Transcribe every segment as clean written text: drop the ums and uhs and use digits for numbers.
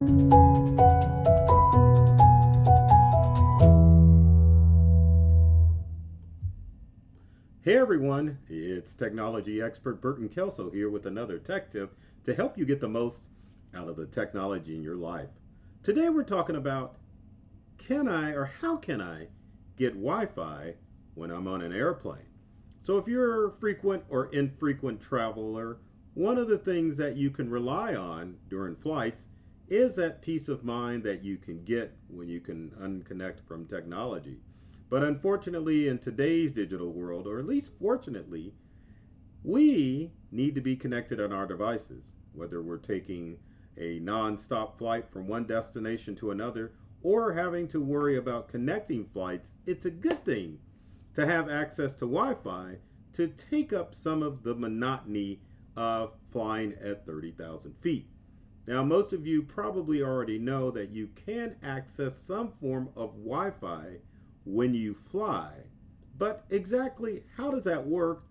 Hey everyone, it's technology expert Burton Kelso here with another tech tip to help you get the most out of the technology in your life. Today we're talking about how can I get Wi-Fi when I'm on an airplane? So if you're a frequent or infrequent traveler, one of the things that you can rely on during flights is that peace of mind that you can get when you can unconnect from technology. But unfortunately, in today's digital world, or at least fortunately, we need to be connected on our devices, whether we're taking a non-stop flight from one destination to another or having to worry about connecting flights. It's a good thing to have access to Wi-Fi to take up some of the monotony of flying at 30,000 feet. Now, most of you probably already know that you can access some form of Wi-Fi when you fly, but exactly how does that work,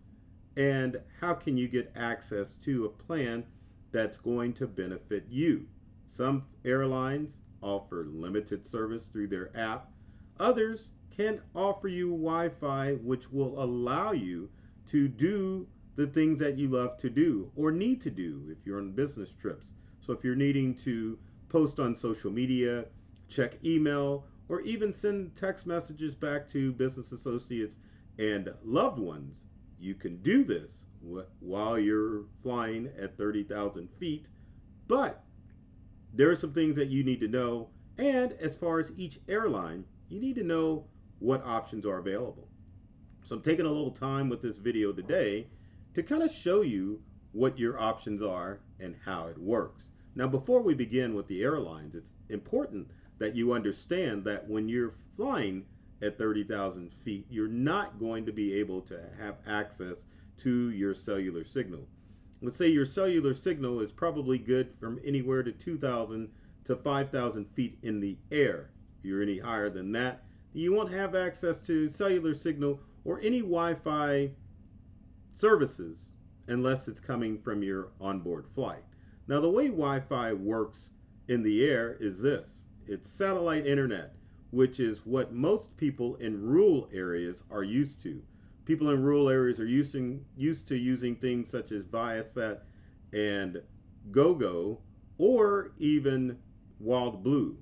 and how can you get access to a plan that's going to benefit you? Some airlines offer limited service through their app. Others can offer you Wi Fi, which will allow you to do the things that you love to do or need to do if you're on business trips. So, if you're needing to post on social media, check email, or even send text messages back to business associates and loved ones, you can do this while you're flying at 30,000 feet. But there are some things that you need to know. And as far as each airline, you need to know what options are available. So I'm taking a little time with this video today to kind of show you what your options are and how it works. Now, before we begin with the airlines, it's important that you understand that when you're flying at 30,000 feet, you're not going to be able to have access to your cellular signal. Let's say your cellular signal is probably good from anywhere to 2,000 to 5,000 feet in the air. If you're any higher than that, you won't have access to cellular signal or any Wi-Fi services unless it's coming from your onboard flight. Now, the way Wi-Fi works in the air is this. It's satellite internet, which is what most people in rural areas are used to. People in rural areas are used to using things such as Viasat and GoGo or even Wild Blue.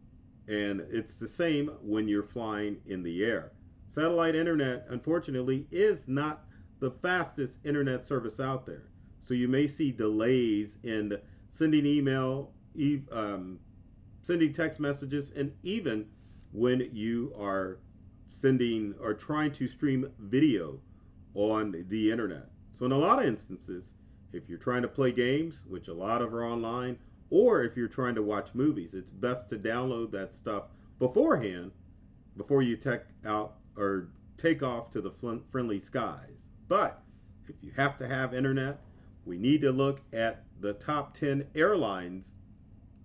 And it's the same when you're flying in the air. Satellite internet, unfortunately, is not the fastest internet service out there. So you may see delays in sending email, sending text messages, and even when you are sending or trying to stream video on the internet. So in a lot of instances, if you're trying to play games, which a lot of are online, or if you're trying to watch movies, it's best to download that stuff beforehand before you take off to the friendly skies. But if you have to have internet, we need to look at the top 10 airlines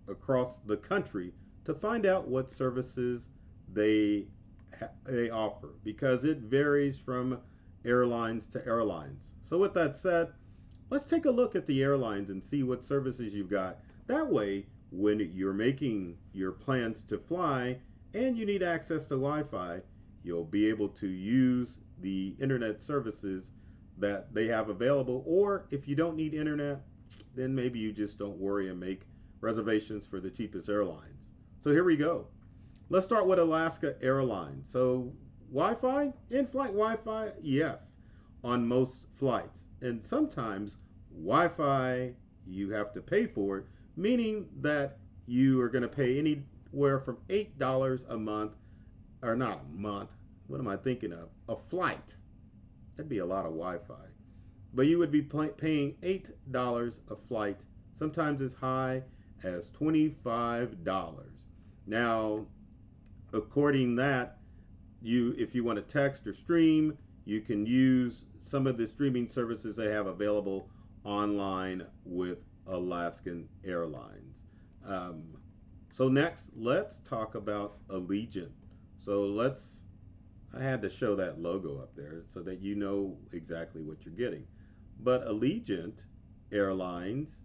across the country to find out what services they they offer, because it varies from airlines to airlines. So with that said, let's take a look at the airlines and see what services you've got. That way, when you're making your plans to fly and you need access to Wi-Fi, you'll be able to use the internet services that they have available. Or if you don't need internet, then maybe you just don't worry and make reservations for the cheapest airlines. So here we go. Let's start with Alaska Airlines. So Wi-Fi, in-flight Wi-Fi, yes, on most flights. And sometimes Wi-Fi, you have to pay for it, meaning that you are going to pay anywhere from $8 a month, or not a month, what am I thinking of? A flight. That'd be a lot of Wi-Fi. But you would be paying $8 a flight, sometimes as high as $25. Now, according that, if you want to text or stream, you can use some of the streaming services they have available online with Alaskan Airlines. Um, so next, let's talk about Allegiant. I had to show that logo up there so that you know exactly what you're getting. But Allegiant Airlines,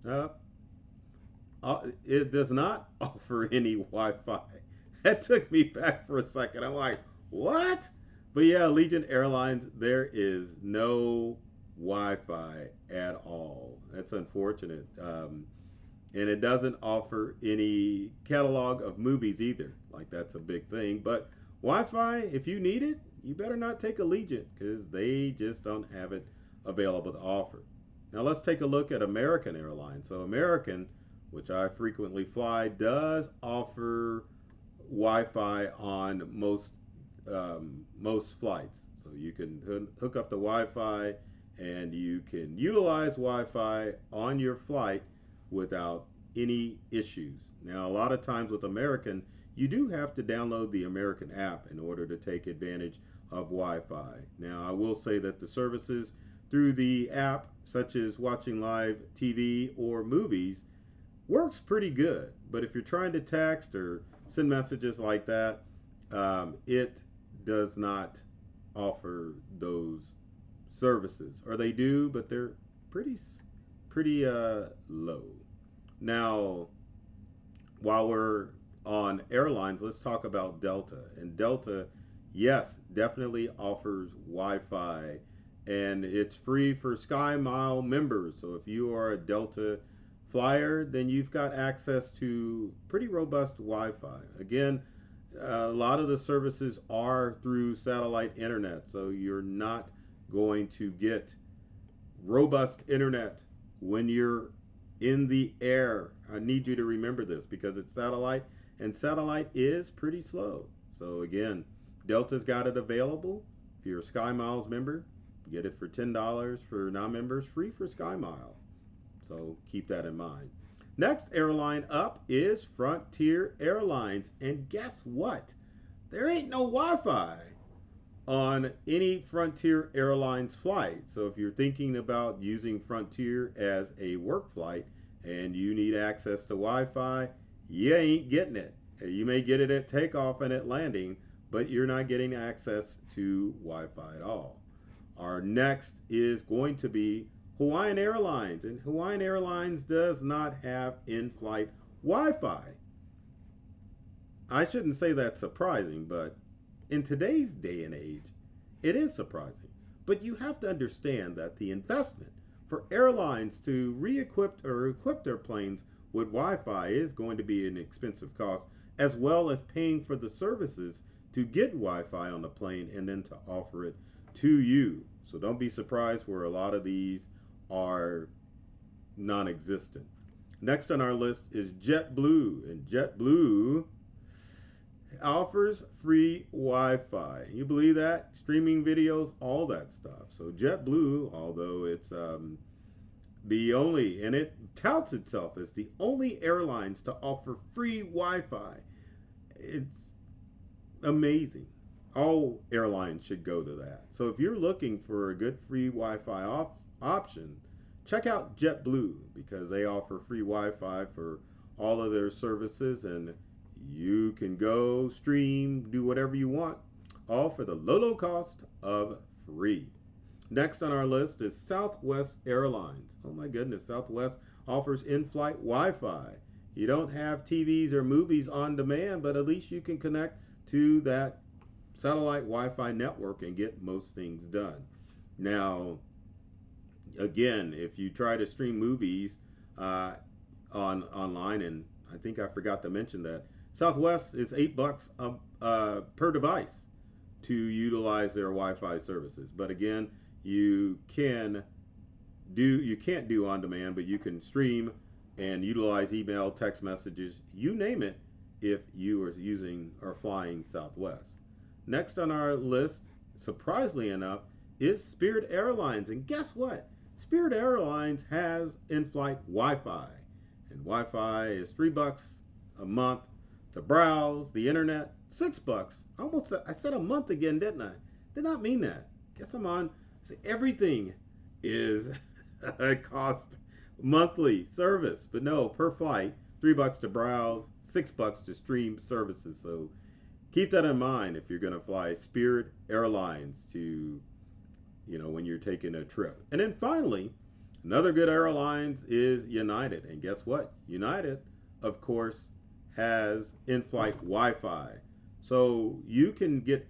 uh, It does not offer any Wi-Fi. That took me back for a second. I'm like, what? But yeah, Allegiant Airlines, there is no Wi-Fi at all. That's unfortunate. And it doesn't offer any catalog of movies either. Like that's a big thing. But Wi-Fi, if you need it, you better not take Allegiant because they just don't have it available to offer. Now let's take a look at American Airlines. So American, which I frequently fly, does offer Wi-Fi on most flights. So you can hook up the Wi-Fi and you can utilize Wi-Fi on your flight without any issues. Now, a lot of times with American, you do have to download the American app in order to take advantage of Wi-Fi. Now, I will say that the services through the app, such as watching live TV or movies, works pretty good. But if you're trying to text or send messages like that, it does not offer those services, or they do, but they're pretty low. Now, while we're on airlines, let's talk about Delta. And Delta, yes, definitely offers Wi-Fi, and it's free for SkyMile members. So if you are a Delta flyer, then you've got access to pretty robust Wi-Fi. Again, a lot of the services are through satellite internet, so you're not going to get robust internet when you're in the air. I need you to remember this because it's satellite, and satellite is pretty slow. So again, Delta's got it available. If you're a SkyMiles member, get it for $10 for non-members, free for SkyMile. So keep that in mind. Next airline up is Frontier Airlines. And guess what? There ain't no Wi-Fi on any Frontier Airlines flight. So if you're thinking about using Frontier as a work flight and you need access to Wi-Fi, you ain't getting it. You may get it at takeoff and at landing, but you're not getting access to Wi-Fi at all. Our next is going to be Hawaiian Airlines, and Hawaiian Airlines does not have in-flight Wi-Fi. I shouldn't say that's surprising, but in today's day and age, it is surprising. But you have to understand that the investment for airlines to re-equip or equip their planes with Wi-Fi is going to be an expensive cost, as well as paying for the services to get Wi-Fi on the plane and then to offer it to you. So don't be surprised where a lot of these are non-existent. Next on our list is JetBlue, and JetBlue offers free Wi-Fi. You believe that? Streaming videos, all that stuff. So JetBlue, although it's the only, and it touts itself as the only airlines to offer free Wi-Fi, it's amazing. All airlines should go to that. So if you're looking for a good free Wi-Fi option, check out JetBlue because they offer free Wi-Fi for all of their services, and you can go stream, do whatever you want, all for the low cost of free. Next on our list is Southwest Airlines. Oh my goodness, Southwest offers in-flight Wi-Fi. You don't have TVs or movies on demand, but at least you can connect to that satellite Wi-Fi network and get most things done. Now, again, if you try to stream movies online, and I think I forgot to mention that Southwest is $8 per device to utilize their Wi-Fi services. But again, you can't do on demand, but you can stream and utilize email, text messages, you name it, if you are using or flying Southwest. Next on our list, surprisingly enough, is Spirit Airlines. And guess what? Spirit Airlines has in-flight Wi-Fi. And Wi-Fi is $3 a month to browse the internet. $6. I said a month again, didn't I? Did not mean that. Guess I'm on. See, everything is a cost monthly service, but no, per flight, $3 to browse, $6 to stream services. So keep that in mind if you're going to fly Spirit Airlines to, when you're taking a trip. And then finally, another good airlines is United. And guess what? United of course, has in-flight Wi-Fi. So you can get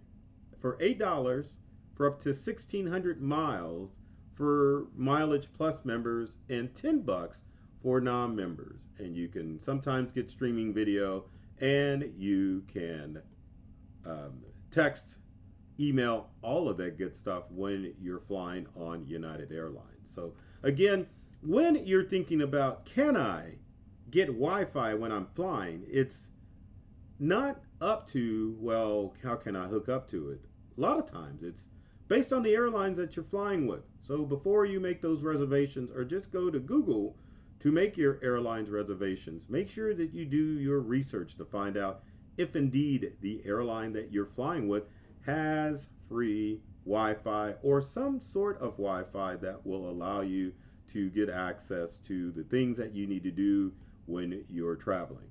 for $8 for up to 1,600 miles for Mileage Plus members and $10 for non-members. And you can sometimes get streaming video, and you can text, email, all of that good stuff when you're flying on United Airlines. So again, when you're thinking about, can I get Wi-Fi when I'm flying, it's not up to, well, how can I hook up to it? A lot of times it's based on the airlines that you're flying with. So before you make those reservations, or just go to Google to make your airlines reservations, make sure that you do your research to find out if indeed the airline that you're flying with has free Wi-Fi or some sort of Wi-Fi that will allow you to get access to the things that you need to do when you're traveling.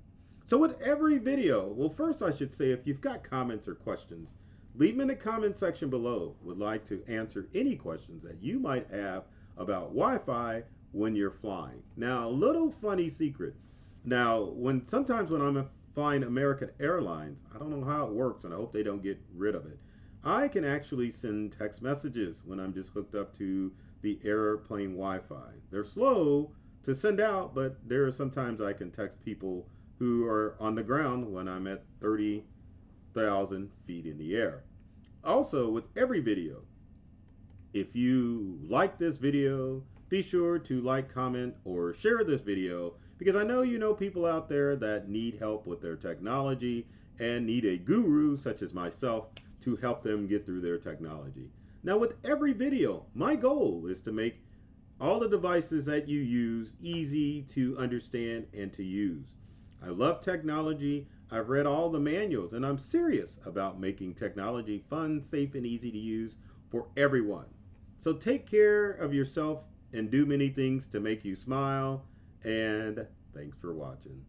So with every video, well, first I should say, if you've got comments or questions, leave them in the comment section below. Would like to answer any questions that you might have about Wi-Fi when you're flying. Now, a little funny secret. Now, sometimes when I'm flying American Airlines, I don't know how it works, and I hope they don't get rid of it. I can actually send text messages when I'm just hooked up to the airplane Wi-Fi. They're slow to send out, but there are sometimes I can text people who are on the ground when I'm at 30,000 feet in the air. Also, with every video, if you like this video, be sure to like, comment, or share this video, because I know you know people out there that need help with their technology and need a guru such as myself to help them get through their technology. Now, with every video, my goal is to make all the devices that you use easy to understand and to use. I love technology. I've read all the manuals, and I'm serious about making technology fun, safe, and easy to use for everyone. So take care of yourself and do many things to make you smile. And thanks for watching.